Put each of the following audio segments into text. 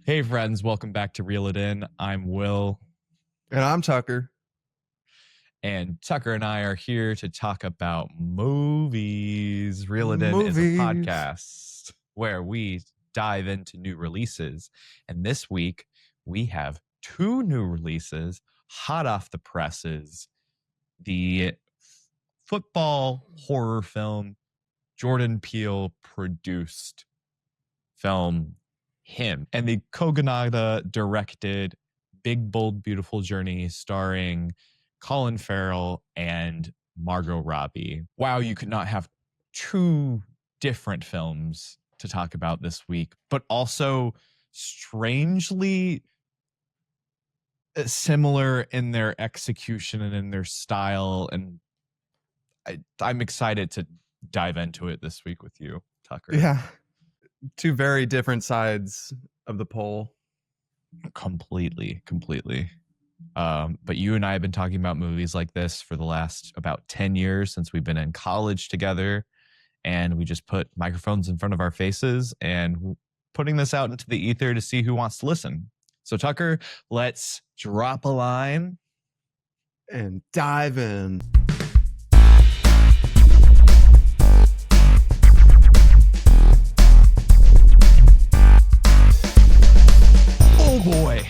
Hey, friends, welcome back to Reel It In. I'm Will, And I'm Tucker. and Tucker and I are here to talk about movies. Reel It In is a Movies. podcast where we dive into new releases. And this week, we have two new releases hot off the presses: the football horror film Jordan Peele produced film Him, and the Kogonada directed Big Bold Beautiful Journey starring Colin Farrell and Margot Robbie. Wow, you could not have two different films to talk about this week, but also strangely similar in their execution and in their style. And I'm excited to dive into it this week with you, Tucker. Yeah. Two very different sides of the pole. Completely. But you and I have been talking about movies like this for the last about 10 years since we've been in college together. And we just put microphones in front of our faces and putting this out into the ether to see who wants to listen. So, Tucker, let's drop a line and dive in. Oh boy.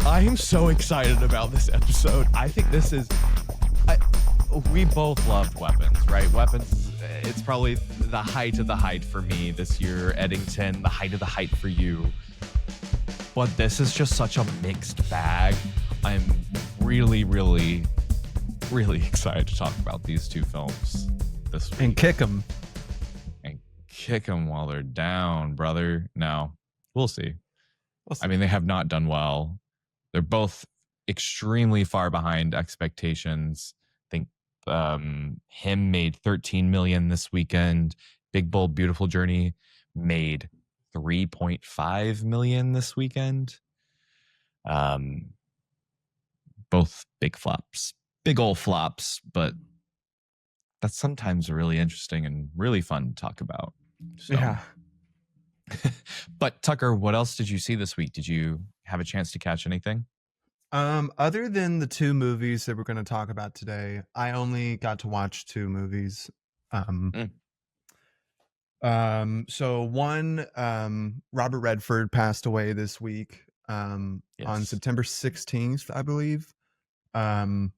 I am so excited about this episode. I think this is. We both loved Weapons, right? Weapons, it's probably the height of the height for me this year. Eddington, the height of the height for you. But this is just such a mixed bag. I'm really excited to talk about these two films this week. And kick them. And kick them while they're down, brother. No, we'll see. I mean, they have not done well. They're both extremely far behind expectations. I think Him made 13 million this weekend. Big Bold Beautiful Journey made 3.5 million this weekend. Both big flops, big old flops, but that's sometimes really interesting and really fun to talk about. So. Yeah. But Tucker, what else did you see this week? Did you have a chance to catch anything? Other than the two movies that we're going to talk about today, I only got to watch two movies. So one, Robert Redford passed away this week, on September 16th, I believe. And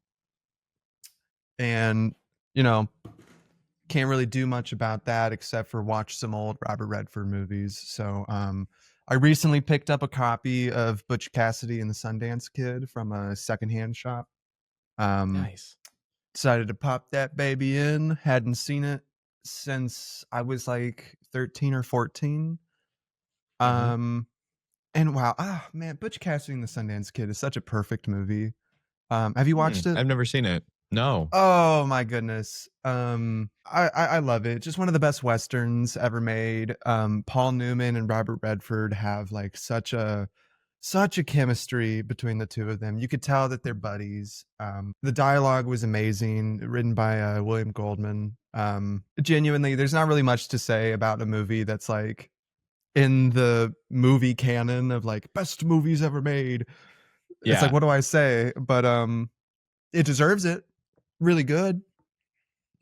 can't really do much about that except for watch some old Robert Redford movies. So I recently picked up a copy of Butch Cassidy and the Sundance Kid from a secondhand shop. Nice. Decided to pop that baby in. Hadn't seen it since I was like 13 or 14. And wow, man, Butch Cassidy and the Sundance Kid is such a perfect movie. Have you watched it? I've never seen it. No. Oh my goodness. I love it. Just one of the best Westerns ever made. Paul Newman and Robert Redford have like such a chemistry between the two of them. You could tell that they're buddies. The dialogue was amazing, written by William Goldman. Genuinely, there's not really much to say about a movie that's like in the movie canon of like best movies ever made. Yeah. It's like, what do I say? But it deserves it. Really good.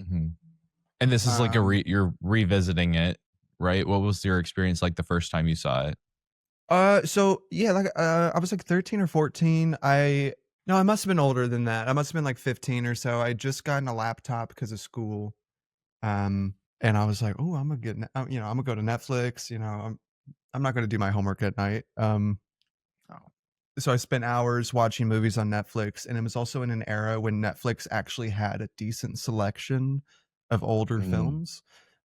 And this is like you're revisiting it, right? What was your experience like the first time you saw it? So yeah, like I was like 13 or 14. I must have been older than that. I must have been like 15 or so. I just gotten a laptop because of school. And I was like, oh, I'm gonna get, I'm gonna go to Netflix. I'm not gonna do my homework at night. So I spent hours watching movies on Netflix, and it was also in an era when Netflix actually had a decent selection of older films.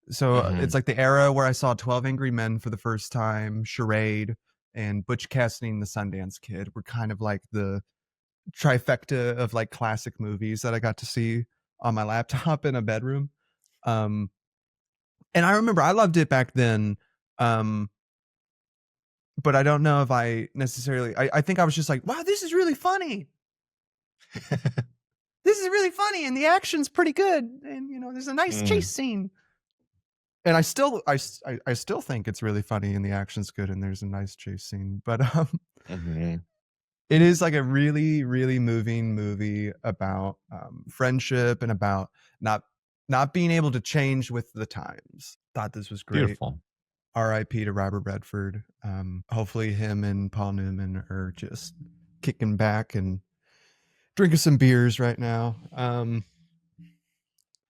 So it's like the era where I saw 12 Angry Men for the first time, Charade, and Butch Cassidy and the Sundance Kid were kind of like the trifecta of like classic movies that I got to see on my laptop in a bedroom. And I remember I loved it back then. But I don't know if I necessarily, I think I was just like, wow, this is really funny. This is really funny. And the action's pretty good. And, there's a nice chase scene. And I still think it's really funny and the action's good and there's a nice chase scene. But Mhm. it is like a really, really moving movie about friendship and about not not being able to change with the times. Thought this was great. Beautiful. R.I.P. to Robert Redford. Hopefully, him and Paul Newman are just kicking back and drinking some beers right now.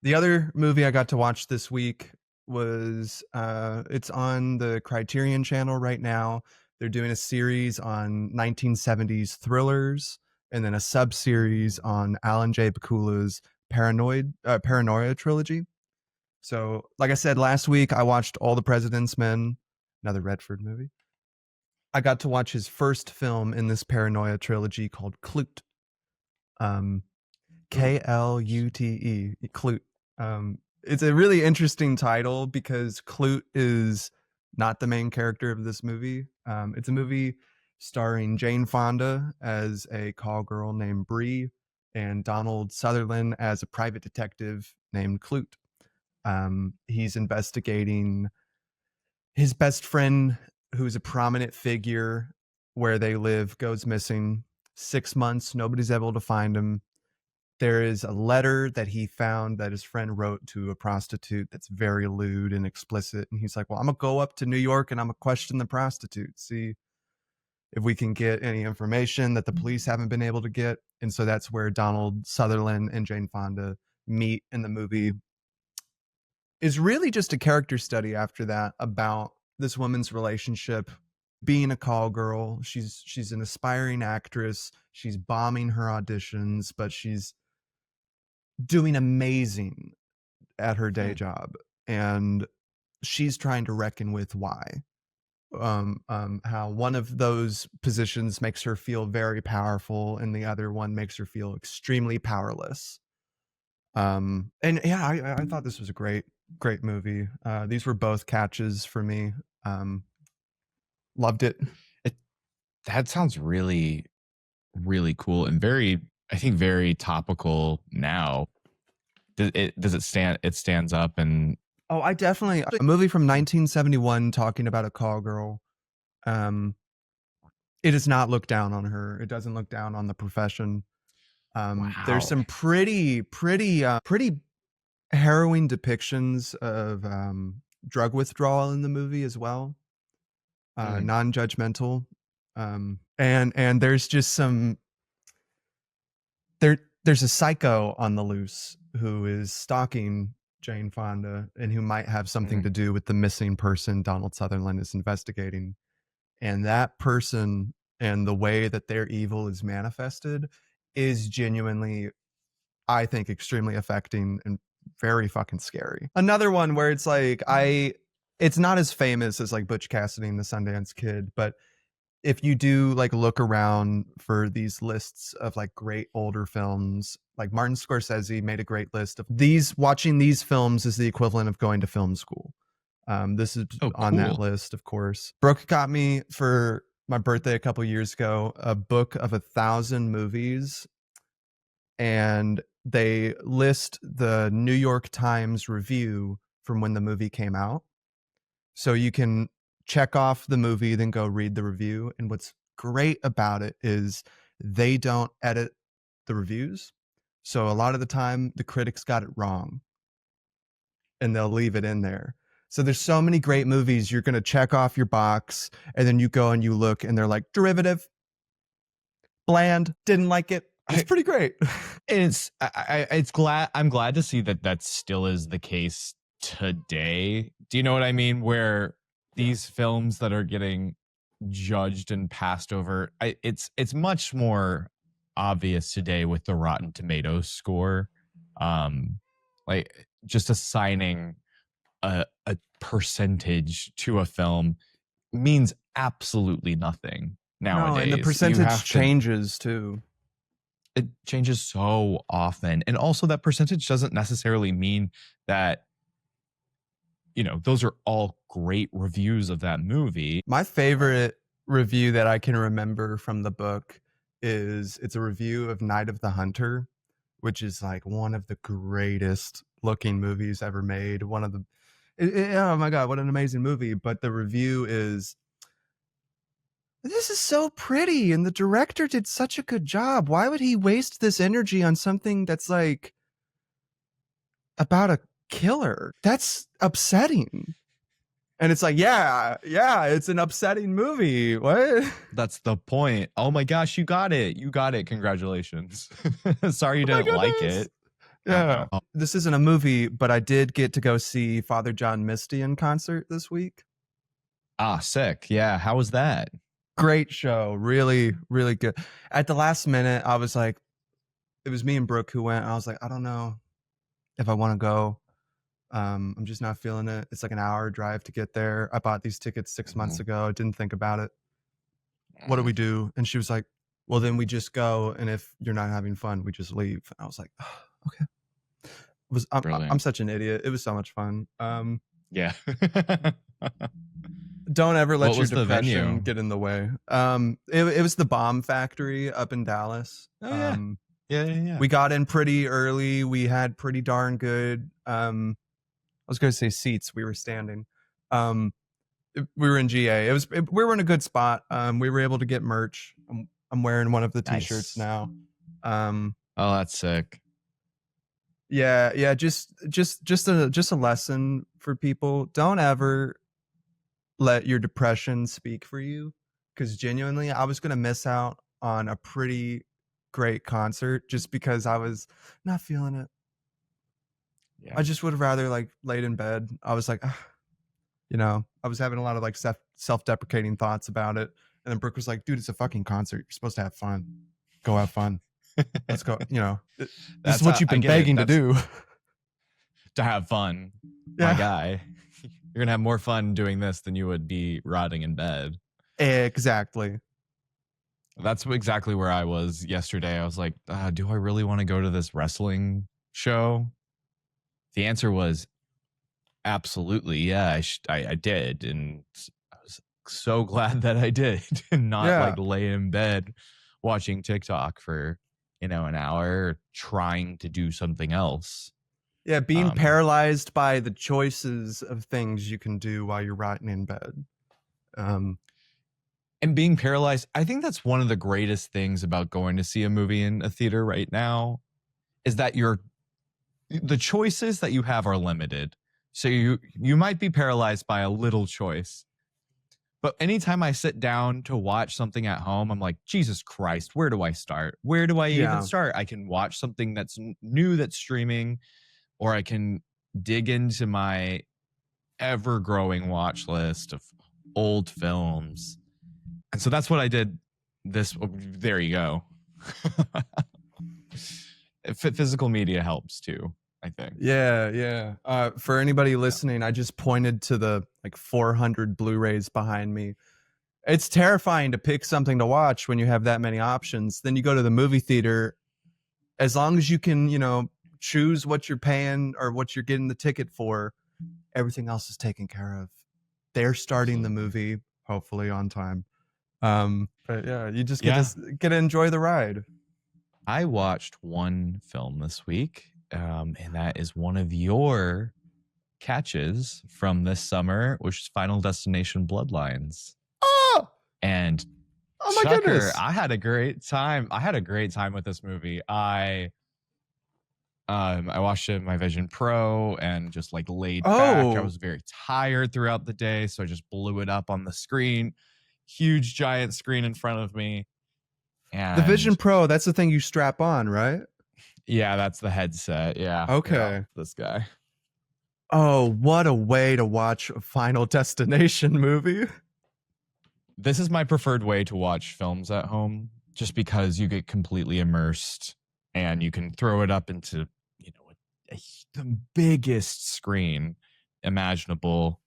The other movie I got to watch this week was it's on the Criterion Channel right now. They're doing a series on 1970s thrillers and then a sub series on Alan J. Pakula's Paranoia trilogy. So, like I said last week, I watched All the President's Men, another Redford movie. I got to watch his first film in this Paranoia trilogy called Clute. Um, Ooh. Klute, Clute. It's a really interesting title because Clute is not the main character of this movie. It's a movie starring Jane Fonda as a call girl named Bree and Donald Sutherland as a private detective named Clute. He's investigating his best friend, who's a prominent figure where they live, goes missing. 6 months, nobody's able to find him. There is a letter that he found that his friend wrote to a prostitute that's very lewd and explicit. And he's like, well, I'm going to go up to New York and I'm going to question the prostitute, see if we can get any information that the police haven't been able to get. And so that's where Donald Sutherland and Jane Fonda meet in the movie. Is really just a character study after that about this woman's relationship being a call girl. She's an aspiring actress. She's bombing her auditions, but she's doing amazing at her day job, and she's trying to reckon with why. How one of those positions makes her feel very powerful, and the other one makes her feel extremely powerless. And yeah, I thought this was a great movie. These were both catches for me. Loved it. It that sounds really, really cool and very, I think, very topical now. Does it stand? It stands up and Oh, I definitely a movie from 1971 talking about a call girl. Um, it does not look down on her. It doesn't look down on the profession. There's wow. some pretty harrowing depictions of drug withdrawal in the movie as well. Mm. Non-judgmental. And there's just some there's a psycho on the loose who is stalking Jane Fonda and who might have something Mm. to do with the missing person Donald Sutherland is investigating. And that person and the way that their evil is manifested is genuinely, I think, extremely affecting and very fucking scary. Another one where it's like it's not as famous as like Butch Cassidy and the Sundance Kid, but if you do like look around for these lists of like great older films, like Martin Scorsese made a great list of these. Watching these films is the equivalent of going to film school. This is Oh, on that cool. list, of course. Brooke got me for my birthday a couple years ago a book of 1,000 movies, and they list the New York Times review from when the movie came out. So you can check off the movie, then go read the review. And what's great about it is they don't edit the reviews. So a lot of the time, the critics got it wrong and they'll leave it in there. So there's so many great movies you're going to check off your box, and then you go and you look and they're like derivative, bland, didn't like it. It's I, pretty great. I'm glad to see that that still is the case today. Do you know what I mean? Where Yeah. these films that are getting judged and passed over, it's much more obvious today with the Rotten Tomatoes score. Um, like just assigning a percentage to a film means absolutely nothing No, and the nowadays. You percentage have to changes too. It changes so often. And also that percentage doesn't necessarily mean that, those are all great reviews of that movie. My favorite review that I can remember from the book is it's a review of Night of the Hunter, which is like one of the greatest looking movies ever made. One of the Oh my god, what an amazing movie! But the review is, this is so pretty, and the director did such a good job. Why would he waste this energy on something that's like about a killer? That's upsetting. And it's like, yeah, it's an upsetting movie. What? That's the point. Oh my gosh, you got it. You got it. Congratulations. Sorry you Oh my didn't like goodness. it. Yeah. This isn't a movie, but I did get to go see Father John Misty in concert this week. Ah, sick. Yeah. How was that? Great show. Really, really good. At the last minute, I was like, it was me and Brooke who went. I was like, I don't know if I want to go. I'm just not feeling it. It's like an hour drive to get there. I bought these tickets 6 months ago. I didn't think about it. What do we do? And she was like, well, then we just go. And if you're not having fun, we just leave. And I was like, oh, okay. I'm such an idiot. It was so much fun. Yeah. Don't ever let What your was the depression venue? get in the way. It was the Bomb Factory up in Dallas. Oh, yeah. Yeah. We got in pretty early. We had pretty darn good. I was going to say seats. We were standing. We were in GA. We were in a good spot. We were able to get merch. I'm wearing one of the t-shirts now. Oh, that's sick. Yeah. Just a lesson for people. Don't ever let your depression speak for you, because genuinely I was going to miss out on a pretty great concert just because I was not feeling it. Yeah. I just would have rather like laid in bed. I was like, I was having a lot of like self-deprecating thoughts about it. And then Brooke was like, dude, it's a fucking concert. You're supposed to have fun. Go have fun. Let's go. This is what you've been begging to do. To have fun. Yeah. My guy. You're going to have more fun doing this than you would be rotting in bed. Exactly. That's exactly where I was yesterday. I was like, do I really want to go to this wrestling show? The answer was absolutely. Yeah, I did. And I was so glad that I did and not like lay in bed watching TikTok for, an hour trying to do something else. Yeah, being paralyzed by the choices of things you can do while you're rotting in bed. And being paralyzed, I think that's one of the greatest things about going to see a movie in a theater right now, is that the choices that you have are limited. So you might be paralyzed by a little choice. But anytime I sit down to watch something at home, I'm like, Jesus Christ, where do I start? Where do I even start? I can watch something that's new that's streaming, or I can dig into my ever-growing watch list of old films. And so that's what I did. There you go. Physical media helps too, I think. Yeah. For anybody listening, I just pointed to the like 400 Blu-rays behind me. It's terrifying to pick something to watch when you have that many options. Then you go to the movie theater. As long as you can, choose what you're paying or what you're getting the ticket for, everything else is taken care of. They're starting the movie, hopefully on time. But yeah, you just get to enjoy the ride. I watched one film this week, and that is one of your catches from this summer, which is Final Destination Bloodlines. Oh! And oh my goodness, I had a great time. I had a great time with this movie. I watched it in my Vision Pro and just like laid back. I was very tired throughout the day, so I just blew it up on the screen. Huge giant screen in front of me. And the Vision Pro, that's the thing you strap on, right? Yeah, that's the headset. Yeah. Okay. Yeah, this guy. Oh, what a way to watch a Final Destination movie. This is my preferred way to watch films at home, just because you get completely immersed and you can throw it up into, the biggest screen imaginable.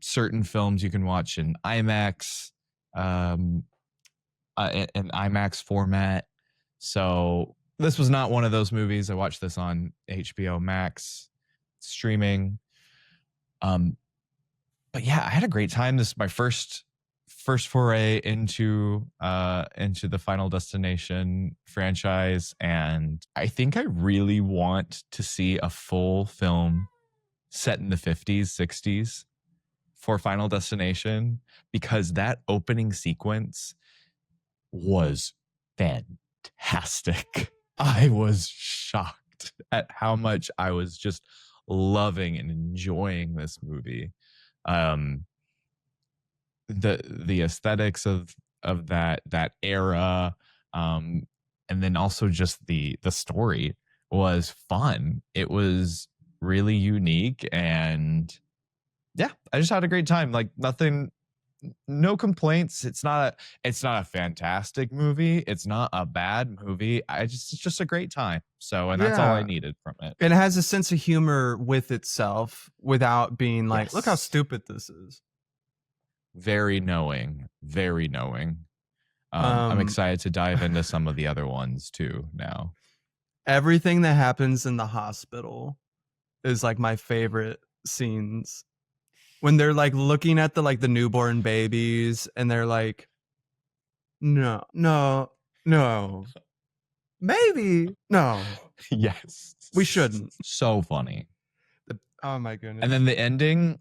Certain films you can watch in IMAX, in IMAX format. So this was not one of those movies. I watched this on HBO Max streaming. But yeah, I had a great time. This is my first foray into the Final Destination franchise, and I think I really want to see a full film set in the 50s, 60s for Final Destination, because that opening sequence was fantastic. I was shocked at how much I was just loving and enjoying this movie. The aesthetics of that era, and then also just the story was fun. It was really unique, and yeah, I just had a great time. Like, nothing, no complaints. It's not a fantastic movie. It's not a bad movie. It's just a great time. So, and that's all I Yeah. needed from it. And it has a sense of humor with itself without being like, look how Yes. stupid this is. Very knowing, very knowing. I'm excited to dive into some of the other ones too now. Everything that happens in the hospital is like my favorite scenes. When they're like looking at the newborn babies and they're like, no, maybe, no, Yes. we shouldn't. So funny. Oh my goodness. And then the ending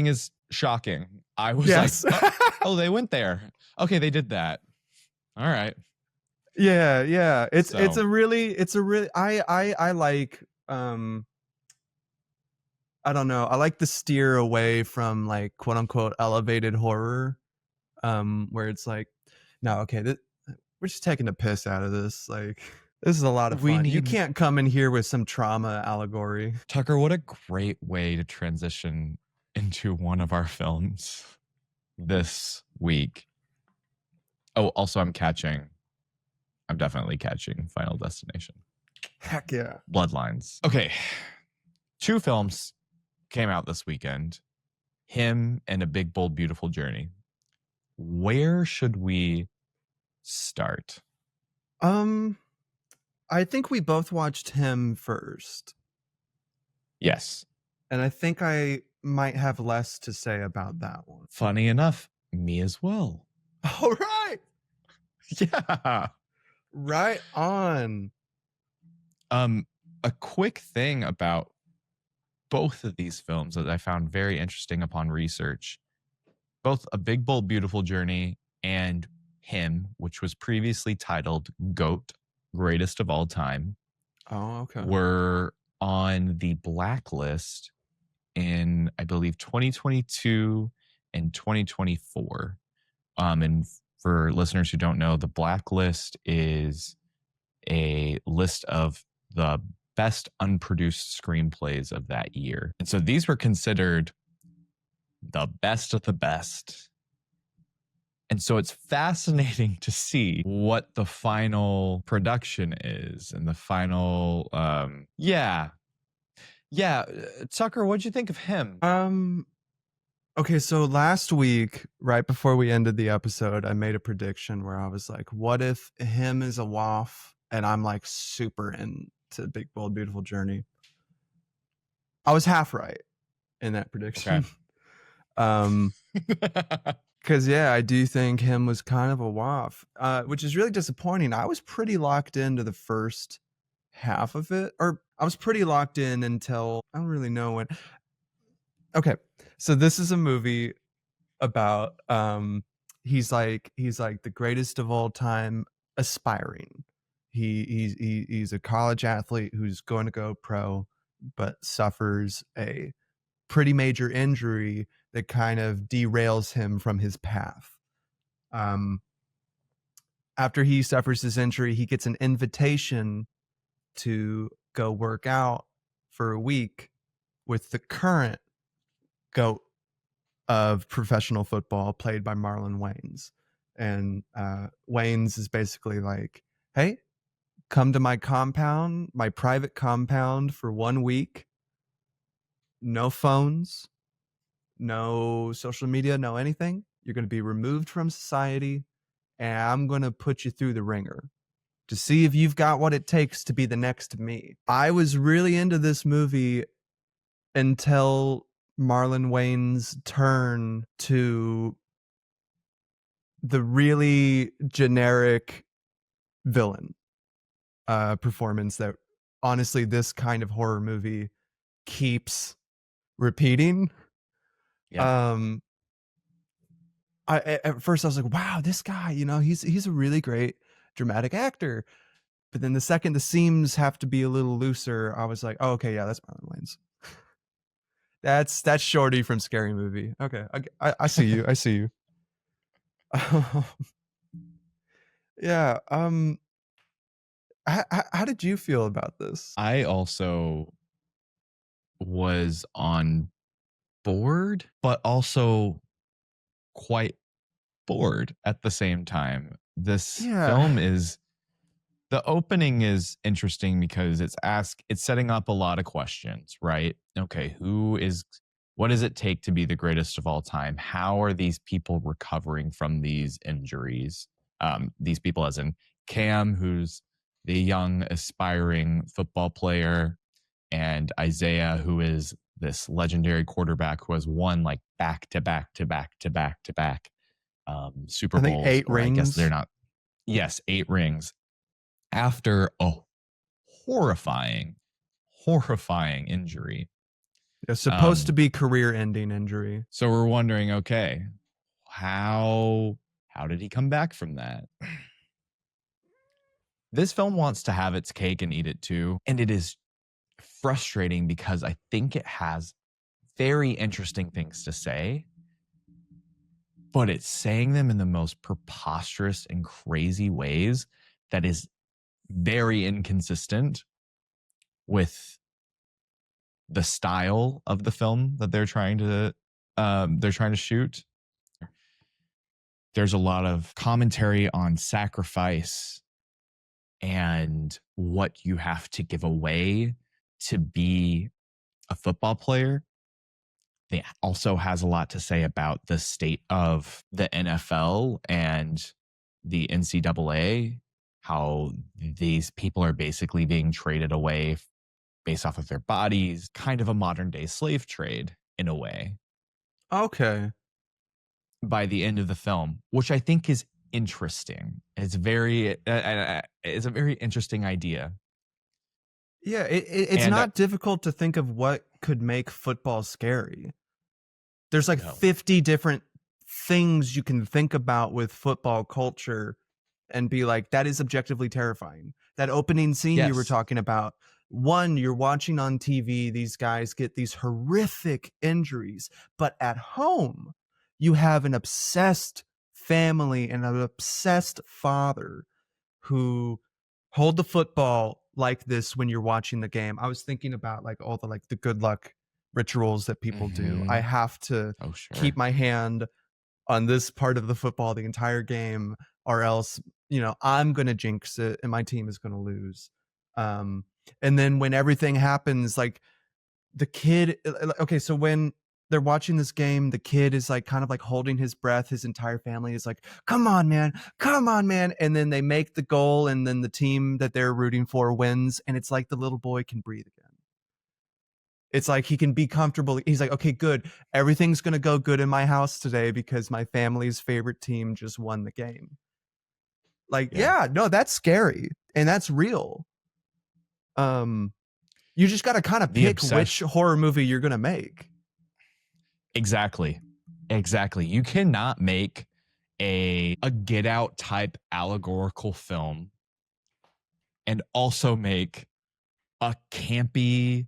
is shocking. I was Yes. like, oh, they went there. Okay, they did that. All right. Yeah. It's So- a really I like I don't know. I like the steer away from like quote unquote elevated horror, where it's like, no, okay, we're just taking a piss out of this. Like, this is a lot of fun. You can't come in here with some trauma allegory. Tucker, what a great way to transition into one of our films this week. Oh, also, I'm definitely catching Final Destination. Heck yeah. Bloodlines. Okay. 2 films came out this weekend. Him and A Big, Bold, Beautiful Journey. Where should we start? I think we both watched Him first. Yes. And I think I might have less to say about that one. Funny enough, me as well. All right. Yeah. Right on. A quick thing about both of these films that I found very interesting upon research. Both A Big, Bold, Beautiful Journey and Him, which was previously titled GOAT, Greatest of All Time, Oh, okay. were on the blacklist in, I believe, 2022 and 2024. And for listeners who don't know, the blacklist is a list of the best unproduced screenplays of that year. And so these were considered the best of the best. And so it's fascinating to see what the final production is and the final, Tucker, what'd you think of Him? Okay, so last week, right before we ended the episode, I made a prediction where I was like, what if Him is a waff and I'm like super into Big, Bold, Beautiful Journey? I was half right in that prediction. Okay. Because yeah, I do think Him was kind of a waff, which is really disappointing. I was pretty locked into the first half of it, or I was pretty locked in until I don't really know when. Okay, so this is a movie about he's like the greatest of all time, aspiring. He's a college athlete who's going to go pro, but suffers a pretty major injury that kind of derails him from his path. After he suffers his injury, he gets an invitation to go work out for a week with the current GOAT of professional football, played by Marlon Wayans. And Wayans is basically like, hey, come to my compound, my private compound, for 1 week. No phones, no social media, no anything. You're going to be removed from society, and I'm going to put you through the ringer to see if you've got what it takes to be the next me. I was really into this movie until Marlon Wayans' turn to the really generic villain performance that honestly this kind of horror movie keeps repeating. Yep. Um, at first I was like, wow, this guy, he's a really great dramatic actor. But then the second the seams have to be a little looser, I was like, oh, okay, yeah, that's Marlon Wayans. That's Shorty from Scary Movie. Okay, I see you. I see you. Yeah. How did you feel about this? I also was on board, but also quite bored at the same time. This Yeah. film is the opening is interesting because it's setting up a lot of questions, right? Okay, what does it take to be the greatest of all time? How are these people recovering from these injuries? These people as in Cam, who's the young aspiring football player, and Isaiah, who is this legendary quarterback who has won like back to back to back to back to back Super I think Bowls, 8 or I guess they're rings. not. Yes, 8 rings after a horrifying, horrifying injury. It's supposed to Um, be career-ending injury. so we're wondering, okay, how did he come back from that? This film wants to have its cake and eat it too, and it is frustrating because I think it has very interesting things to say, but it's saying them in the most preposterous and crazy ways that is very inconsistent with the style of the film that they're trying to shoot. There's a lot of commentary on sacrifice and what you have to give away to be a football player. It also has a lot to say about the state of the NFL and the NCAA, how these people are basically being traded away based off of their bodies, kind of a modern day slave trade in a way Okay. by the end of the film, which I think is interesting. It's a very interesting idea. Yeah, it's And not difficult to think of what could make football scary. There's like no, 50 different things you can think about with football culture and be like, that is objectively terrifying. That opening scene you were yes, talking about, one, you're watching on TV, these guys get these horrific injuries, but at home, you have an obsessed family and an obsessed father who hold the football like this when you're watching the game. I was thinking about like all the good luck rituals that people do. I mm-hmm. have to Oh keep sure, my hand on this part of the football the entire game, or else, I'm going to jinx it and my team is going to lose. Um, and then when everything happens, like the kid, okay, so when they're watching this game, the kid is like kind of like holding his breath. His entire family is like, come on, man, come on, man. And then they make the goal, and then the team that they're rooting for wins. And it's like the little boy can breathe again. It's like he can be comfortable. He's like, okay, good. Everything's going to go good in my house today because my family's favorite team just won the game. Like, yeah, yeah, no, that's scary and that's real. Um, you just got to kind of the pick which obsession. horror movie you're going to make. Exactly, exactly. You cannot make a Get Out type allegorical film and also make a campy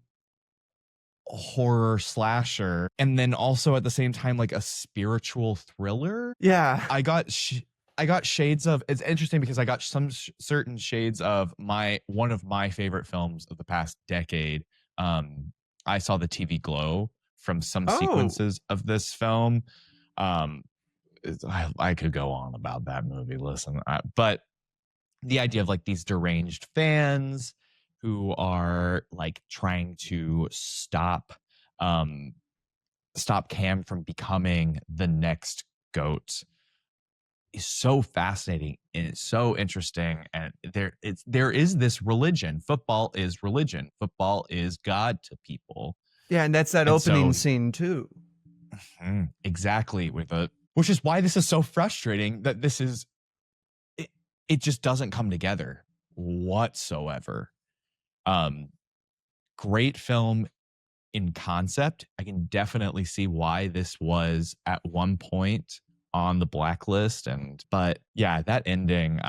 horror slasher and then also at the same time like a spiritual thriller. Yeah. I got shades of. It's interesting because I got some certain shades of my one of my favorite films of the past decade. I saw the TV Glow from some Oh, sequences of this film. um I could go on about that movie, listen, but the idea of like these deranged fans who are like trying to um stop Cam from becoming the next goat is so fascinating and it's so interesting. And there is this religion. Football is God to people. yeah, and that's that And opening so scene too. exactly with a which is why this is so frustrating that it, it just doesn't come together whatsoever. um Great film, in concept, I can definitely see why this was at one point on the blacklist. But yeah, that ending,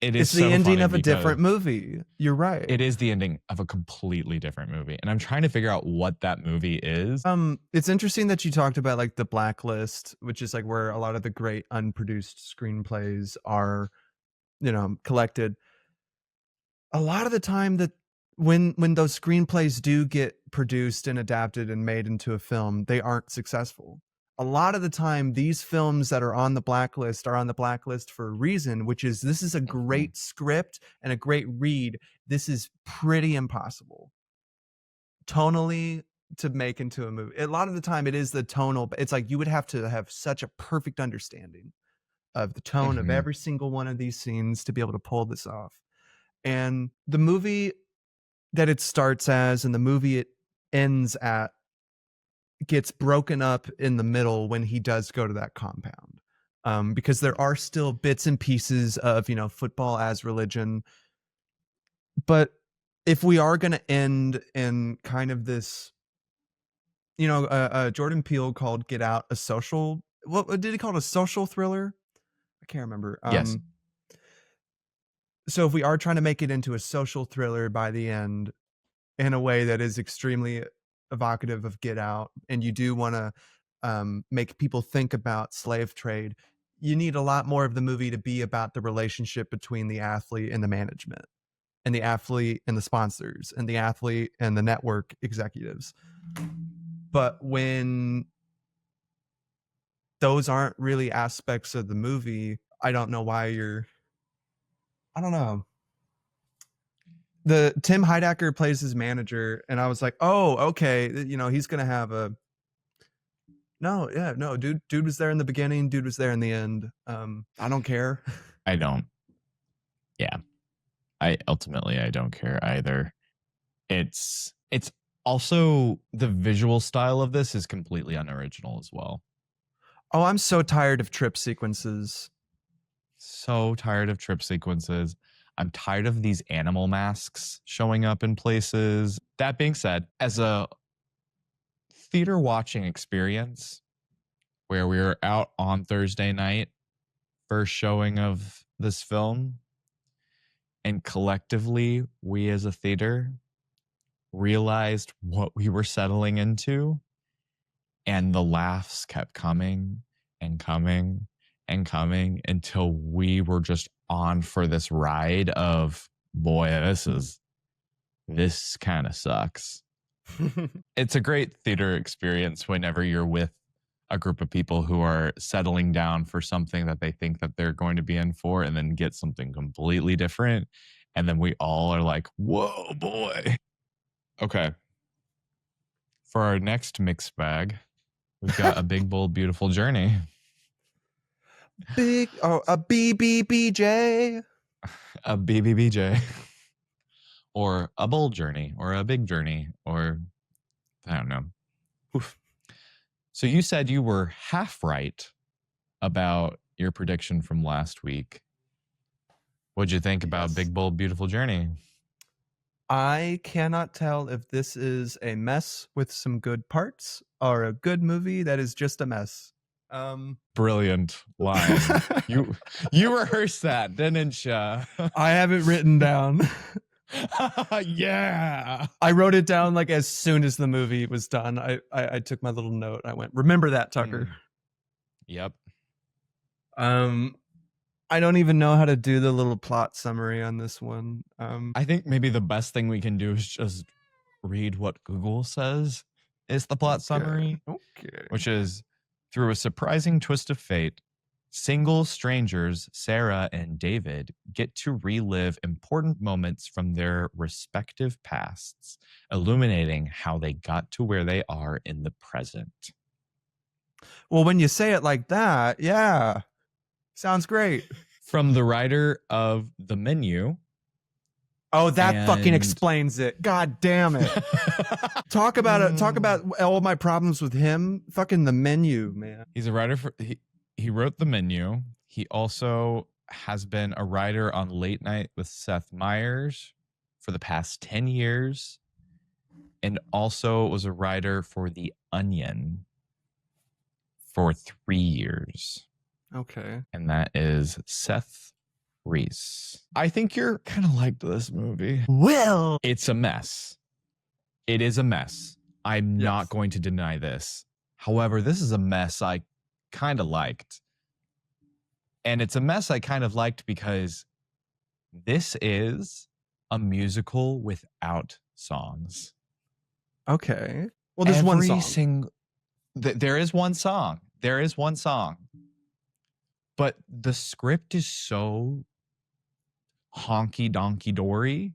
it is It's the so ending funny of a because different movie. You're right. it is the ending of a completely different movie. And I'm trying to figure out what that movie is. It's interesting that you talked about like the blacklist, which is like where a lot of the great unproduced screenplays are, collected. A lot of the time that when those screenplays do get produced and adapted and made into a film, they aren't successful. A lot of the time, these films that are on the blacklist are on the blacklist for a reason, which is this is a great script and a great read. This is pretty impossible tonally to make into a movie. A lot of the time, it is the tonal. It's like you would have to have such a perfect understanding of the tone of Mhm. every single one of these scenes to be able to pull this off. And the movie that it starts as and the movie it ends at gets broken up in the middle when he does go to that compound. Because there are still bits and pieces of, football as religion. But if we are going to end in kind of this, Jordan Peele called Get Out a social, what did he call it? A social thriller? I can't remember. Yes. So if we are trying to make it into a social thriller by the end, in a way that is extremely evocative of Get Out, and you do want to make people think about slave trade, you need a lot more of the movie to be about the relationship between the athlete and the management, and the athlete and the sponsors, and the athlete and the network executives. But when those aren't really aspects of the movie, I don't know why I don't know. The Tim Heidecker plays his manager, and I was like, oh, okay, he's gonna have a no, dude was there in the beginning, dude was there in the end. I don't care. I don't. Yeah. I don't care either. It's also the visual style of this is completely unoriginal as well. Oh, I'm so tired of trip sequences. So tired of trip sequences. I'm tired of these animal masks showing up in places. That being said, as a theater watching experience where we were out on Thursday night, first showing of this film, and collectively, we as a theater realized what we were settling into, and the laughs kept coming and coming and coming until we were just on for this ride of, boy, this kind of sucks. It's a great theater experience whenever you're with a group of people who are settling down for something that they think that they're going to be in for, and then get something completely different. And then we all are like, whoa, boy. Okay. For our next mixed bag, we've got A Big, Bold, Beautiful Journey. A BBBJ. A BBBJ. Or A Bold Journey, or A Big Journey, or I don't know. Oof. So you said you were half right about your prediction from last week. What'd you think about Big, Bold, Beautiful Journey? I cannot tell if this is a mess with some good parts or a good movie that is just a mess. Brilliant line. you rehearsed that, didn't you? I have it written down. Yeah. I wrote it down like as soon as the movie was done. I took my little note. I went, remember that, Tucker. Yep. I don't even know how to do the little plot summary on this one. I think maybe the best thing we can do is just read what Google says is the plot summary. Okay. Which is, through a surprising twist of fate, single strangers, Sarah and David, get to relive important moments from their respective pasts, illuminating how they got to where they are in the present. Well, when you say it like that, yeah, sounds great. From the writer of The Menu. Oh, that fucking explains it. God damn it. Talk about all my problems with him. Fucking The Menu, man. He's a writer he wrote The Menu. He also has been a writer on Late Night with Seth Meyers for the past 10 years. and also was a writer for The Onion for 3 years. Okay. And that is Seth Reese. I think you're kind of liked this movie. Well, It's a mess. It is a mess. I'm not yes. going to deny this. However, this is a mess I kind of liked. And it's a mess I kind of liked because this is a musical without songs. Okay. Well, there's one song. There is one song. There is one song. But the script is so honky donkey dory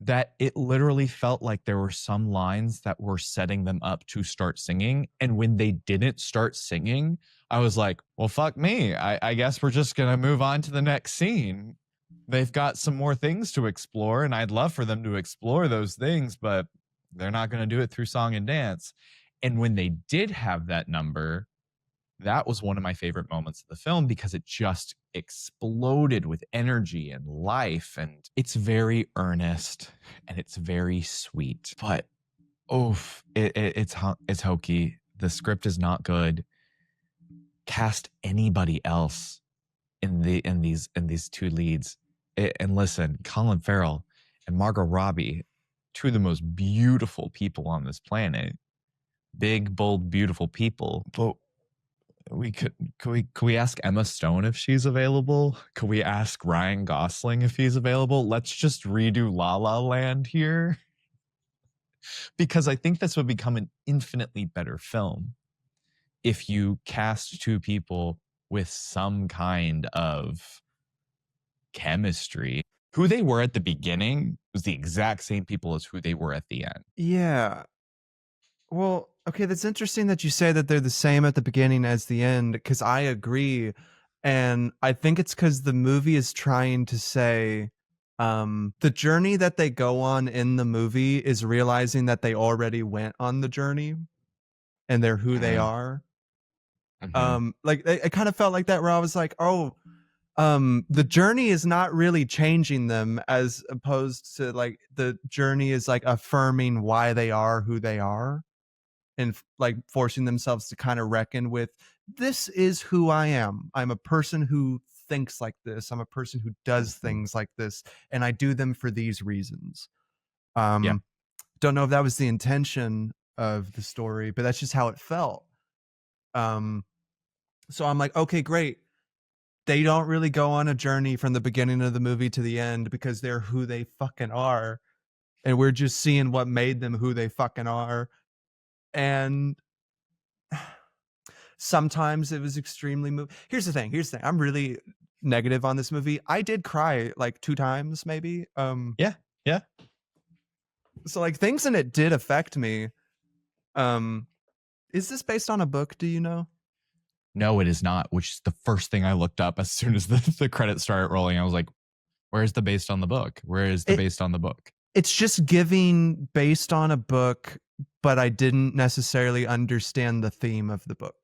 that it literally felt like there were some lines that were setting them up to start singing. And when they didn't start singing, I was like, well, fuck me. I guess we're just going to move on to the next scene. They've got some more things to explore, and I'd love for them to explore those things, but they're not going to do it through song and dance. And when they did have that number, that was one of my favorite moments of the film because it just exploded with energy and life. And it's very earnest and it's very sweet. But it's hokey. The script is not good. Cast anybody else in these two leads. And listen, Colin Farrell and Margot Robbie, two of the most beautiful people on this planet. Big, bold, beautiful people. But could we ask Emma Stone if she's available? Could we ask Ryan Gosling if he's available? Let's just redo La La Land here. Because I think this would become an infinitely better film if you cast two people with some kind of chemistry. Who they were at the beginning was the exact same people as who they were at the end. Yeah. Well, okay, that's interesting that you say that they're the same at the beginning as the end, because I agree. And I think it's because the movie is trying to say the journey that they go on in the movie is realizing that they already went on the journey and they're who they are. Like it kind of felt like that where I was like, oh, the journey is not really changing them as opposed to like the journey is like affirming why they are who they are and like forcing themselves to kind of reckon with this is who I am. I'm a person who thinks like this. I'm a person who does things like this and I do them for these reasons. Yeah. Don't know if that was the intention of the story, but that's just how it felt. So I'm like, okay, great. They don't really go on a journey from the beginning of the movie to the end because they're who they fucking are. And we're just seeing what made them who they fucking are. And sometimes it was extremely Here's the thing. I'm really negative on this movie. I did cry like 2 times maybe. Yeah. So like things in it did affect me. Is this based on a book, do you know? No, it is not, which is the first thing I looked up as soon as the credits started rolling. I was like, where's the based on the book? Where is the based on the book? It's just giving based on a book, but I didn't necessarily understand the theme of the book.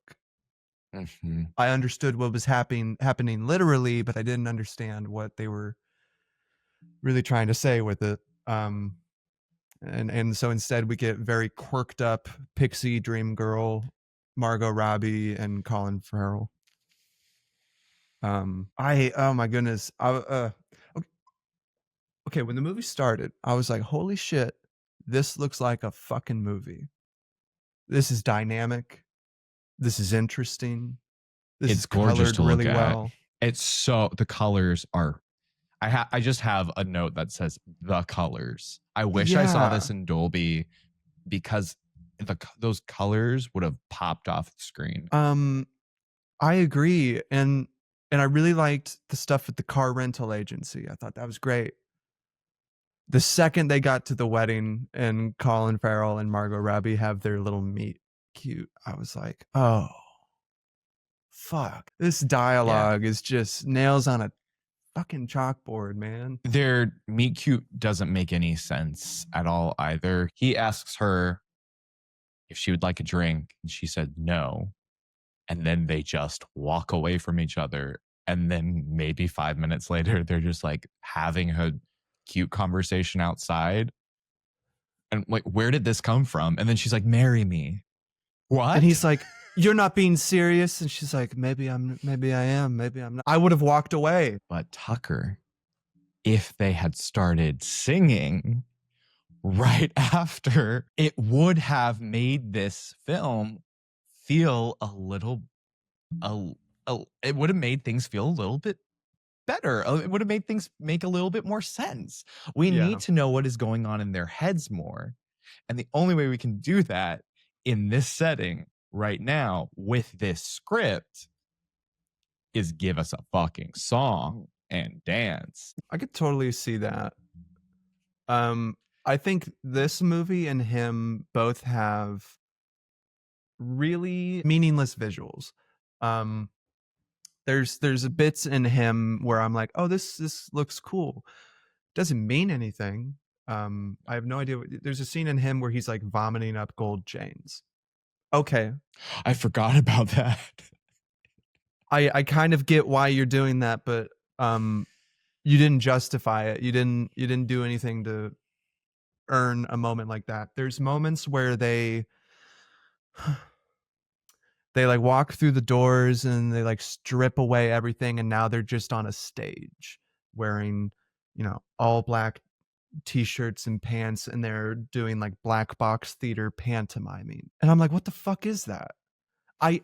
I understood what was happening literally, but I didn't understand what they were really trying to say with it. And so instead we get very quirked up pixie dream girl Margot Robbie and Colin Farrell. Oh my goodness. Okay, when the movie started, I was like, holy shit, this looks like a fucking movie. This is dynamic. This is interesting. This It's is gorgeous colored to look really at. well. It's so the colors are. I just have a note that says the colors. I wish I saw this in Dolby because those colors would have popped off the screen. I agree, and I really liked the stuff at the car rental agency. I thought that was great. The second they got to the wedding and Colin Farrell and Margot Robbie have their little meet cute, I was like, oh, fuck. This dialogue is just nails on a fucking chalkboard, man. Their meet cute doesn't make any sense at all either. He asks her if she would like a drink, and she said no. And then they just walk away from each other. And then maybe 5 minutes later, they're just like having a cute conversation outside. And like, where did this come from? And then she's like, marry me. What? And he's like, you're not being serious. And she's like, maybe I am, maybe I'm not. I would have walked away. But Tucker, if they had started singing right after, it would have made this film feel it would have made things feel a little bit better. It would have made things make a little bit more sense. We need to know what is going on in their heads more. And the only way we can do that in this setting right now with this script is give us a fucking song and dance. I could totally see that. I think this movie and him both have really meaningless visuals. There's bits in him where I'm like, oh, this looks cool. Doesn't mean anything. I have no idea. There's a scene in him where he's like vomiting up gold chains. Okay, I forgot about that. I kind of get why you're doing that, but you didn't justify it. You didn't do anything to earn a moment like that. There's moments where they like walk through the doors and they like strip away everything, and now they're just on a stage wearing, all black t-shirts and pants, and they're doing like black box theater pantomiming. And I'm like, what the fuck is that? I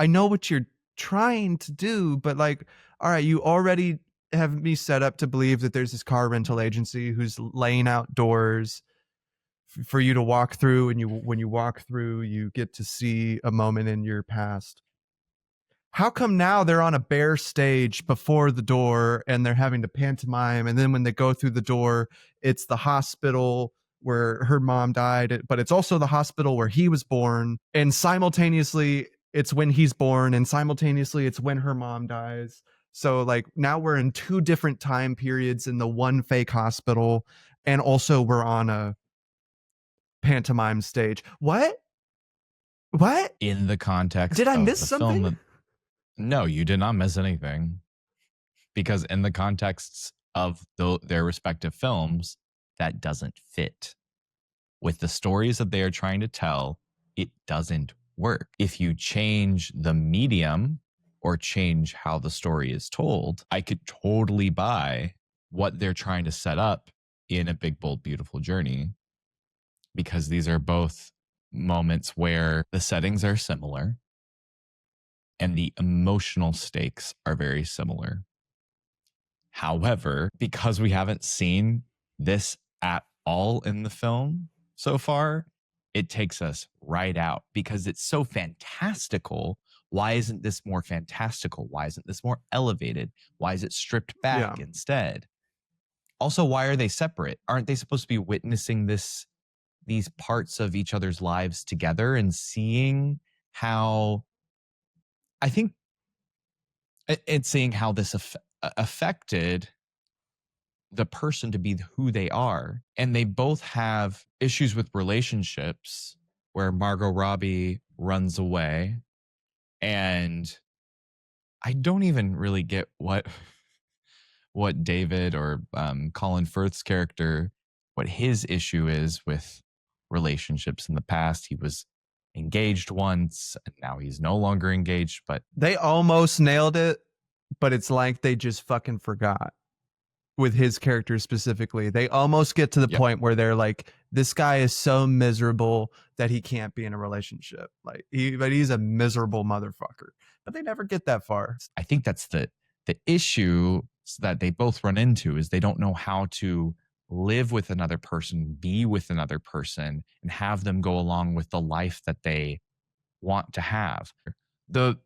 know what you're trying to do, but like, all right, you already have me set up to believe that there's this car rental agency who's laying out doors for you to walk through, and when you walk through, you get to see a moment in your past. How come now they're on a bare stage before the door and they're having to pantomime, and then when they go through the door, it's the hospital where her mom died, but it's also the hospital where he was born, and simultaneously it's when he's born, and simultaneously it's when her mom dies. So like now we're in two different time periods in the one fake hospital, and also we're on a pantomime stage. What In the context did I of miss the something? film, no, you did not miss anything, because in the contexts of their respective films, that doesn't fit with the stories that they are trying to tell. It doesn't work. If you change the medium or change how the story is told, I could totally buy what they're trying to set up in A Big Bold Beautiful Journey, because these are both moments where the settings are similar and the emotional stakes are very similar. However, because we haven't seen this at all in the film so far, it takes us right out because it's so fantastical. Why isn't this more fantastical? Why isn't this more elevated? Why is it stripped back instead? Also, why are they separate? Aren't they supposed to be witnessing these parts of each other's lives together and seeing how, I think, and seeing how this affected the person to be who they are? And they both have issues with relationships where Margot Robbie runs away, and I don't even really get what David or Colin Firth's character, what his issue is with relationships in the past. He was engaged once and now he's no longer engaged, but they almost nailed it, but it's like they just fucking forgot. With his character specifically, they almost get to the point where they're like, this guy is so miserable that he can't be in a relationship. Like he's a miserable motherfucker, but they never get that far. I think that's the issue that they both run into, is they don't know how to live with another person, be with another person, and have them go along with the life that they want to have. The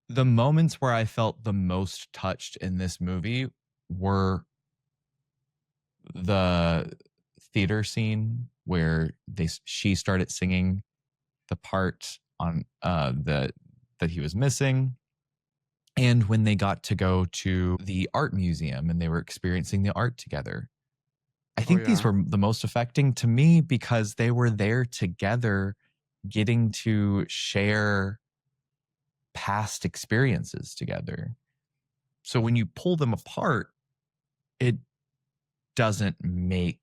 moments where I felt the most touched in this movie were the theater scene where she started singing the part on that he was missing, and when they got to go to the art museum and they were experiencing the art together. I think these were the most affecting to me because they were there together, getting to share past experiences together. So when you pull them apart, it doesn't make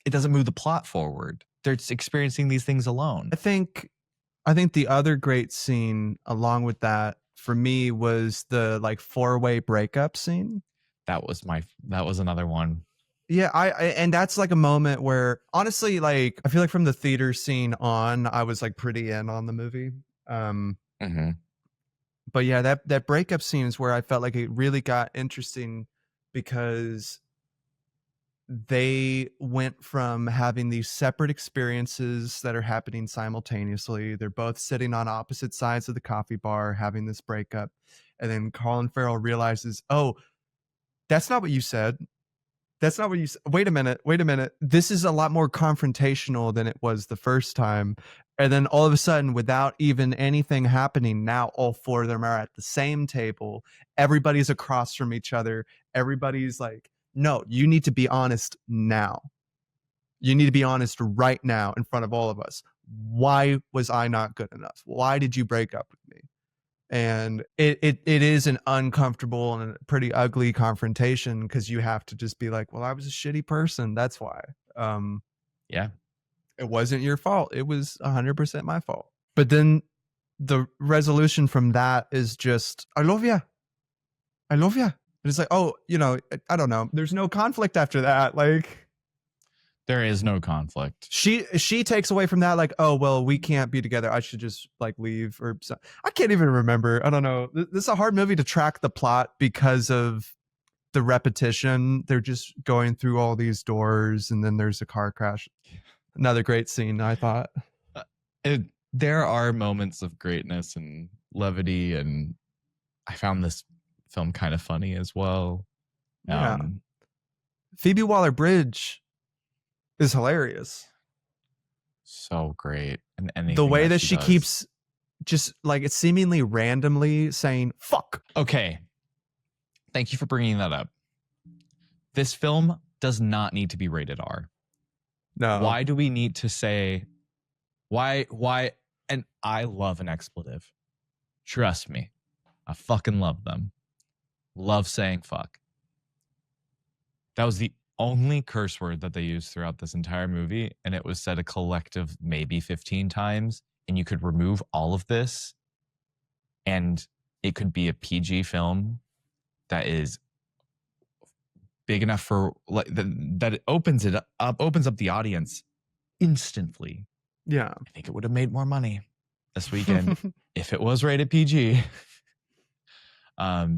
it doesn't move the plot forward. They're just experiencing these things alone. I think the other great scene along with that for me was the like 4-way breakup scene. That was another one. Yeah, and that's like a moment where honestly, like I feel like from the theater scene on, I was like pretty in on the movie. But yeah, that breakup scene is where I felt like it really got interesting because they went from having these separate experiences that are happening simultaneously. They're both sitting on opposite sides of the coffee bar having this breakup. And then Colin Farrell realizes, oh, that's not what you said. That's not what you said. Wait a minute. This is a lot more confrontational than it was the first time. And then all of a sudden, without even anything happening, now all four of them are at the same table. Everybody's across from each other. Everybody's like, no, you need to be honest now. You need to be honest right now in front of all of us. Why was I not good enough? Why did you break up with me? And it is an uncomfortable and a pretty ugly confrontation because you have to just be like, well, I was a shitty person. That's why. Yeah. It wasn't your fault. It was 100% my fault. But then the resolution from that is just, I love you. I love you. It's like, oh, I don't know. There's no conflict after that. Like, there is no conflict. She takes away from that, like, oh, well, we can't be together. I should just like leave or so. I can't even remember. I don't know. This is a hard movie to track the plot because of the repetition. They're just going through all these doors and then there's a car crash. Another great scene, I thought. There are moments of greatness and levity, and I found this film kind of funny as well. Yeah. Phoebe Waller-Bridge is hilarious. So great. And the way that she keeps just like it's seemingly randomly saying fuck. Okay. Thank you for bringing that up. This film does not need to be rated R. No. Why do we need to say why? And I love an expletive. Trust me. I fucking love them. Love saying fuck. That was the only curse word that they used throughout this entire movie, and it was said a collective maybe 15 times, and you could remove all of this and it could be a PG film that is big enough for like that it opens up the audience instantly. Yeah. I think it would have made more money this weekend if it was rated PG. I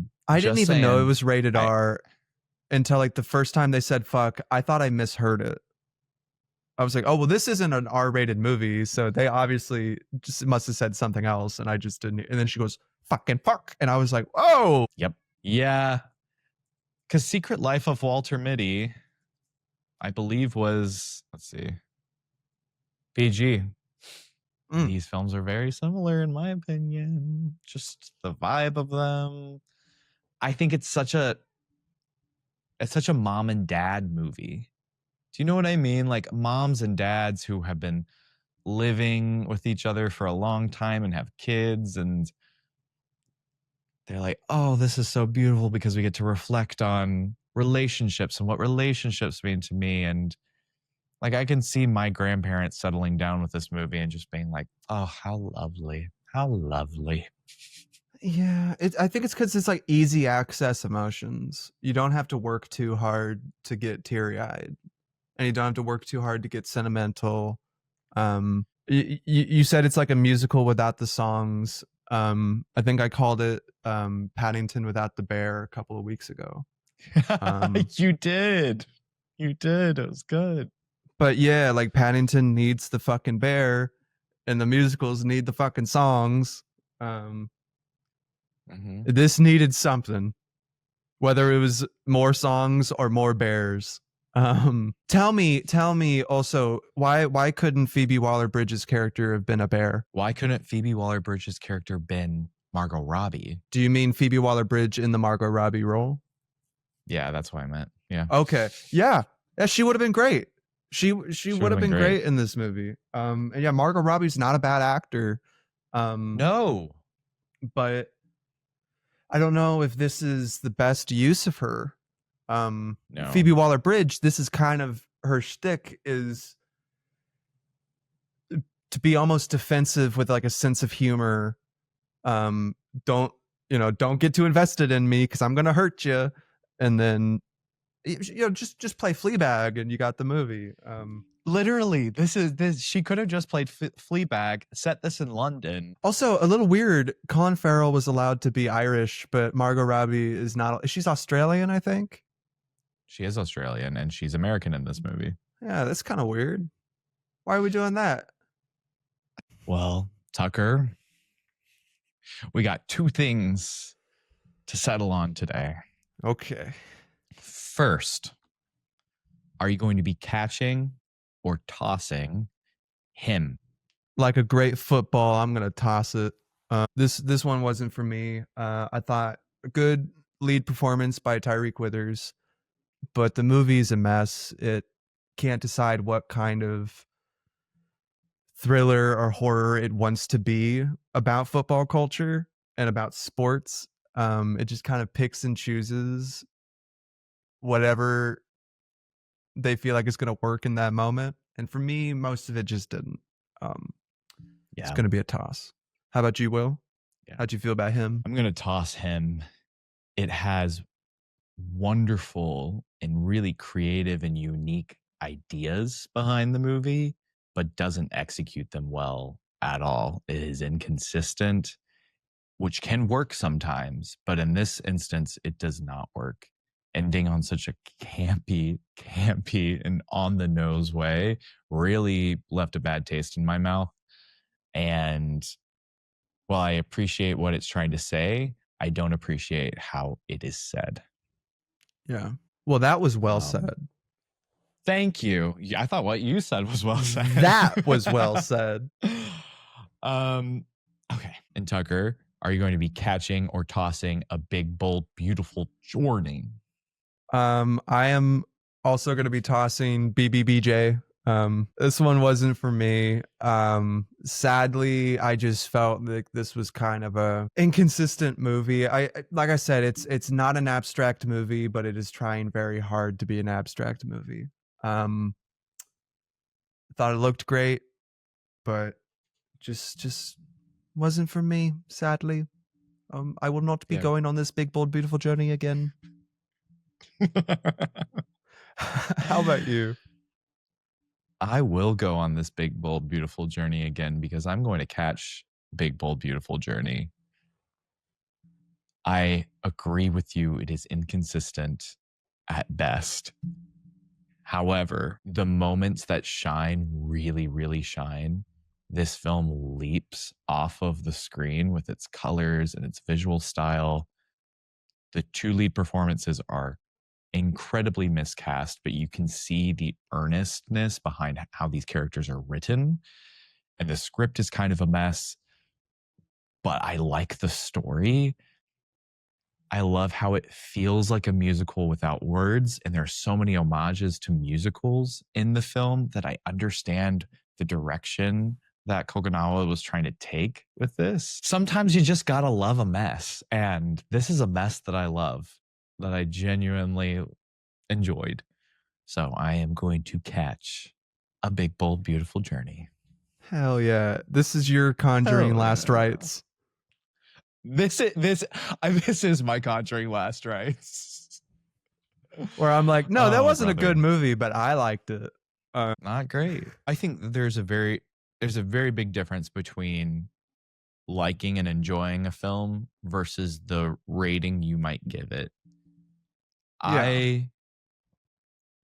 didn't even know it was rated R until like the first time they said fuck. I thought I misheard it. I was like, oh, well, this isn't an R-rated movie, so they obviously just must have said something else, and I just didn't. And then she goes, fucking fuck. And I was like, oh. Yep. Yeah. Because Secret Life of Walter Mitty, I believe was, let's see, PG. These films are very similar in my opinion. Just the vibe of them. I think it's such a mom and dad movie. Do you know what I mean? Like moms and dads who have been living with each other for a long time and have kids, and they're like, oh, this is so beautiful because we get to reflect on relationships and what relationships mean to me. And like, I can see my grandparents settling down with this movie and just being like, oh, how lovely. How lovely. Yeah, I think it's because it's like easy access emotions. You don't have to work too hard to get teary-eyed, and you don't have to work too hard to get sentimental. You said it's like a musical without the songs. I think I called it Paddington Without the Bear a couple of weeks ago. You did. It was good. But yeah, like Paddington needs the fucking bear, and the musicals need the fucking songs. This needed something, whether it was more songs or more bears. Tell me also, why couldn't Phoebe Waller-Bridge's character have been a bear? Why couldn't Phoebe Waller-Bridge's character been Margot Robbie? Do you mean Phoebe Waller-Bridge in the Margot Robbie role? Yeah, that's what I meant. Yeah. Okay. Yeah, she would have been great. She would have been great in this movie. And yeah, Margot Robbie's not a bad actor. No. But I don't know if this is the best use of her. No. Phoebe Waller-Bridge, this is kind of her shtick is to be almost defensive with like a sense of humor. Um, don't don't get too invested in me because I'm gonna hurt you, and then just play Fleabag and you got the movie. Literally, this. She could have just played Fleabag, set this in London. Also, a little weird. Colin Farrell was allowed to be Irish, but Margot Robbie is not. She's Australian, I think. She is Australian and she's American in this movie. Yeah, that's kind of weird. Why are we doing that? Well, Tucker, we got two things to settle on today. Okay. First, are you going to be catching or tossing him? Like a great football, I'm gonna toss it. This one wasn't for me. I thought a good lead performance by Tyreek Withers, but the movie's a mess. It can't decide what kind of thriller or horror it wants to be about football culture and about sports. It just kind of picks and chooses whatever they feel like is going to work in that moment. And for me, most of it just didn't. It's going to be a toss. How about you, Will? Yeah. How'd you feel about him? I'm going to toss him. It has wonderful and really creative and unique ideas behind the movie, but doesn't execute them well at all. It is inconsistent, which can work sometimes, but in this instance, it does not work. Ending on such a campy and on the nose way really left a bad taste in my mouth. And while I appreciate what it's trying to say, I don't appreciate how it is said. Yeah. Well, that was well said. Thank you. I thought what you said was well said. That was well said. Okay. And Tucker, are you going to be catching or tossing a big, bold, beautiful journey? I am also going to be tossing BBBJ. This one wasn't for me. Sadly, I just felt like this was kind of a inconsistent movie. Like I said, it's not an abstract movie, but it is trying very hard to be an abstract movie. Thought it looked great, but just wasn't for me, sadly. I will not be going on this big, bold, beautiful journey again. How about you? I will go on this big, bold, beautiful journey again because I'm going to catch Big, Bold, Beautiful Journey. I agree with you. It is inconsistent at best. However, the moments that shine really, really shine. This film leaps off of the screen with its colors and its visual style. The two lead performances are incredibly miscast, but you can see the earnestness behind how these characters are written. And the script is kind of a mess, but I like the story. I love how it feels like a musical without words. And there are so many homages to musicals in the film that I understand the direction that Kogonawa was trying to take with this. Sometimes you just gotta love a mess. And this is a mess that I love, that I genuinely enjoyed. So I am going to catch a big, bold, beautiful journey. Hell yeah. This is your Conjuring last rites. This is my Conjuring last rites. Where I'm like, no, that wasn't a good movie, but I liked it. Not great. I think there's a very big difference between liking and enjoying a film versus the rating you might give it. Yeah. I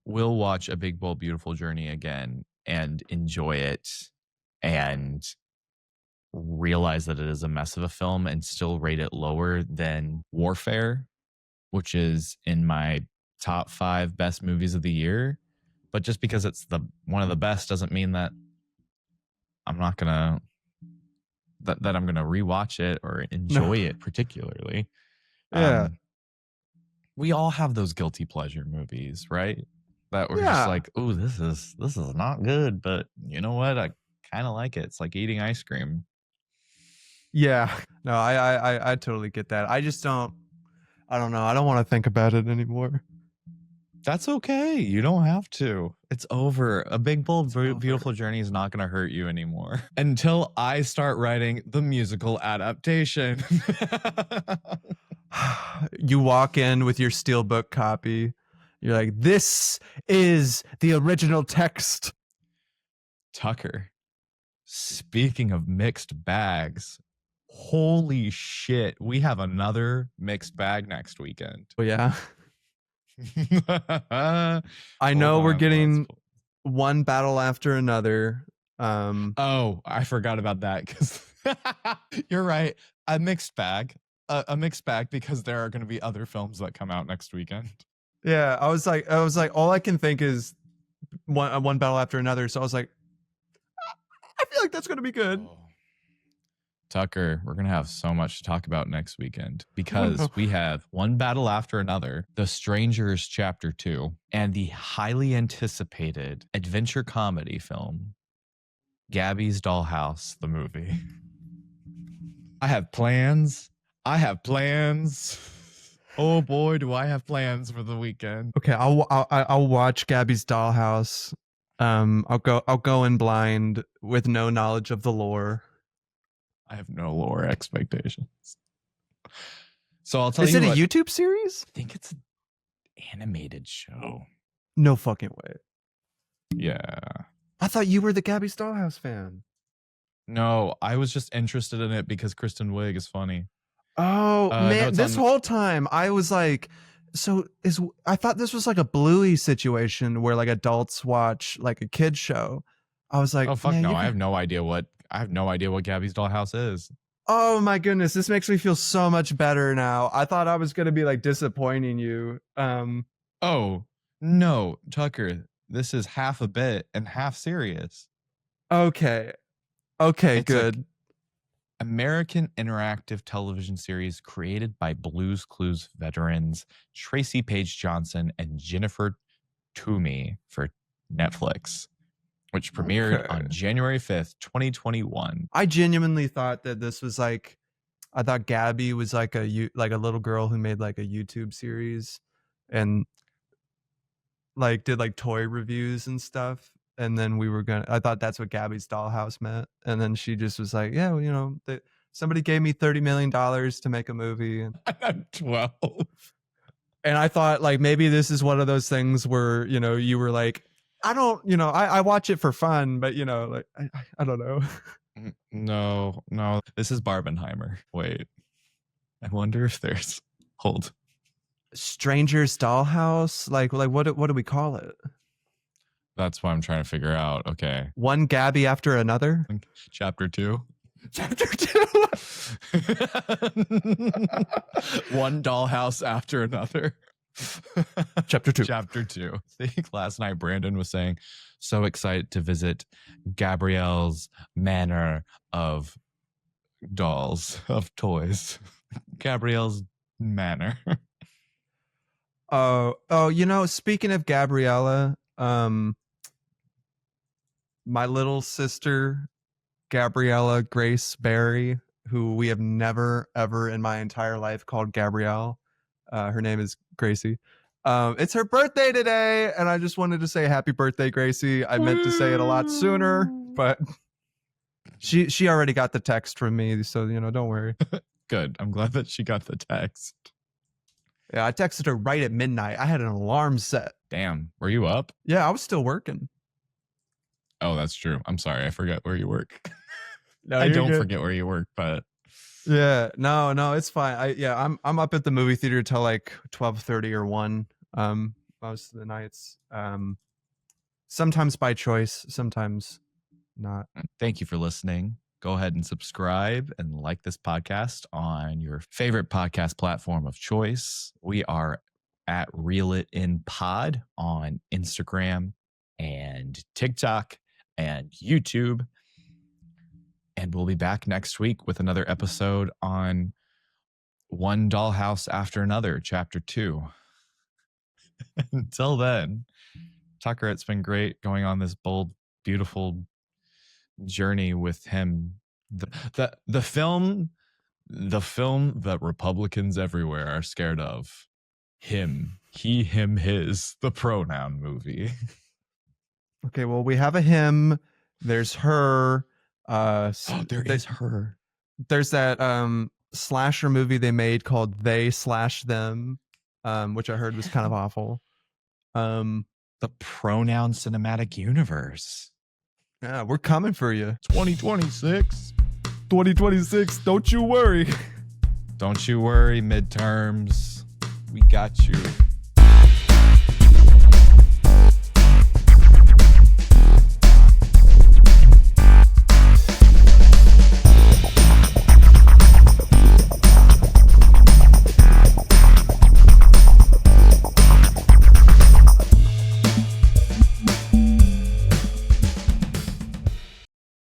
will watch A Big, Bold, Beautiful Journey again and enjoy it and realize that it is a mess of a film and still rate it lower than Warfare, which is in my top 5 best movies of the year. But just because it's one of the best doesn't mean that I'm not gonna that I'm gonna rewatch it or enjoy it particularly. Yeah. We all have those guilty pleasure movies, right? That we're just like, oh, this is not good, but you know what? I kind of like it. It's like eating ice cream. Yeah. No, I totally get that. I don't know. I don't want to think about it anymore. That's okay. You don't have to. It's over. A big, bold, over. beautiful journey is not going to hurt you anymore until I start writing the musical adaptation. You walk in with your steelbook copy. You're like, this is the original text. Tucker, speaking of mixed bags, holy shit, we have another mixed bag next weekend. Oh, yeah. I know we're getting one battle after another. Oh, I forgot about that because you're right. A mixed bag. A mixed bag because there are going to be other films that come out next weekend. Yeah, I was like, all I can think is one battle after another. So I was like, I feel like that's going to be good. Oh. Tucker, we're going to have so much to talk about next weekend because we have one battle after another, The Strangers Chapter 2, and the highly anticipated adventure comedy film, Gabby's Dollhouse, the movie. I have plans. Oh boy, do I have plans for the weekend. Okay, I'll watch Gabby's Dollhouse. I'll go in blind with no knowledge of the lore. I have no lore expectations. So I'll tell you. Is it a YouTube series? I think it's an animated show. No fucking way. Yeah. I thought you were the Gabby's Dollhouse fan. No, I was just interested in it because Kristen Wiig is funny. Oh man, this whole time I was like, I thought this was like a Bluey situation where like adults watch like a kid show. I was like, oh fuck no, I have no idea what Gabby's Dollhouse is. Oh my goodness, this makes me feel so much better now. I thought I was gonna be like disappointing you. Oh no, Tucker, this is half a bit and half serious. Okay, it's good. American interactive television series created by Blue's Clues veterans Tracy Page Johnson and Jennifer Toomey for Netflix, which premiered on January 5th, 2021. I genuinely thought that this was like, I thought Gabby was like a little girl who made like a YouTube series and like did like toy reviews and stuff. And then I thought that's what Gabby's Dollhouse meant. And then she just was like, yeah, well, you know, somebody gave me $30 million to make a movie. And I'm 12. And I thought like, maybe this is one of those things where, you know, you were like, I watch it for fun, but you know, like, I don't know. No, this is Barbenheimer. Wait, I wonder if there's, hold. Stranger's Dollhouse? Like what do we call it? That's what I'm trying to figure out. Okay. One Gabby after another? Chapter 2. Chapter 2. One dollhouse after another. Chapter 2. Chapter 2. I think last night Brandon was saying, so excited to visit Gabrielle's manor of dolls, of toys. Gabrielle's manor. Oh, you know, speaking of Gabriella, my little sister, Gabriella Grace Barry, who we have never, ever in my entire life called Gabrielle. Her name is Gracie. It's her birthday today, and I just wanted to say happy birthday, Gracie. I meant to say it a lot sooner, but she already got the text from me, so you know, don't worry. Good. I'm glad that she got the text. Yeah, I texted her right at midnight. I had an alarm set. Damn. Were you up? Yeah, I was still working. Oh, that's true. I'm sorry. I forget where you work. No, I don't forget where you work, but yeah, no, it's fine. I'm up at the movie theater till like 12:30 or 1 most of the nights. Sometimes by choice, sometimes not. Thank you for listening. Go ahead and subscribe and like this podcast on your favorite podcast platform of choice. We are at Reel It In Pod on Instagram and TikTok and YouTube. And we'll be back next week with another episode on One Dollhouse After Another, Chapter 2. Until then, Tucker, it's been great going on this bold, beautiful journey with him. The film that Republicans everywhere are scared of. Him. He, him, his, the pronoun movie. Okay, well, we have a him. There's her. There is her. There's that slasher movie they made called They Slash Them, which I heard was kind of awful. The pronoun cinematic universe. Yeah, we're coming for you. 2026. 2026. Don't you worry. Don't you worry, midterms. We got you.